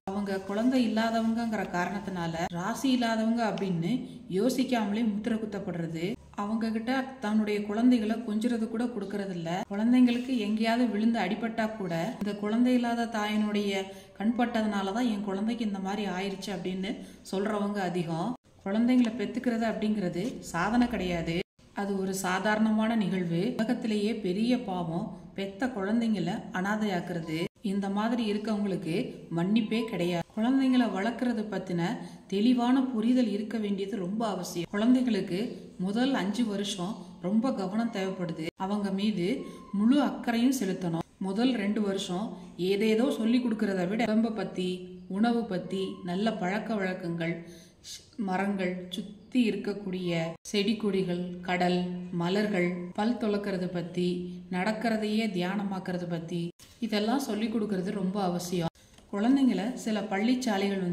அவங்க குழந்தை இல்லாதவங்கங்கிற காரணத்தினால ராசி இல்லாதவங்க அப்படின்னு யோசிக்காமலே முத்திரை குத்தப்படுறது. அவங்க கிட்ட தன்னுடைய குழந்தைகளை கொஞ்சிறது கூட கொடுக்கறது இல்ல. குழந்தைங்களுக்கு எங்கேயாவது விழுந்து அடிபட்டா கூட இந்த குழந்தை இல்லாத தாயினுடைய கண்பட்டதுனாலதான் என் குழந்தைக்கு இந்த மாதிரி ஆயிடுச்சு அப்படின்னு சொல்றவங்க அதிகம். குழந்தைங்களை பெத்துக்கிறது அப்படிங்கிறது சாதனை கிடையாது, அது ஒரு சாதாரணமான நிகழ்வு. உலகத்திலேயே பெரிய பாவம் பெத்த குழந்தைங்களை அனாதையாக்குறது. இந்த மாதிரி இருக்கவங்களுக்கு மன்னிப்பே கிடையாது. குழந்தைங்களை வளர்க்கறது பத்தின தெளிவான புரிதல் இருக்க வேண்டியது ரொம்ப அவசியம். குழந்தைகளுக்கு முதல் 5 வருஷம் ரொம்ப கவனம் தேவைப்படுது. அவங்க மீது முழு அக்கறையும் செலுத்தணும். முதல் 2 வருஷம் ஏதேதோ சொல்லி கொடுக்கறத விட உடம்ப பத்தி, உணவு பத்தி, நல்ல பழக்க வழக்கங்கள், மரங்கள், சுத்தி இருக்கக்கூடிய செடி கொடிகள், கடல், மலர்கள், பல் துளக்கிறது பத்தி, நடக்கிறதையே தியானமாக்குறது பத்தி இதெல்லாம் சொல்லி கொடுக்கறது ரொம்ப அவசியம். குழந்தைங்களை சில பள்ளிச்சாலைகள்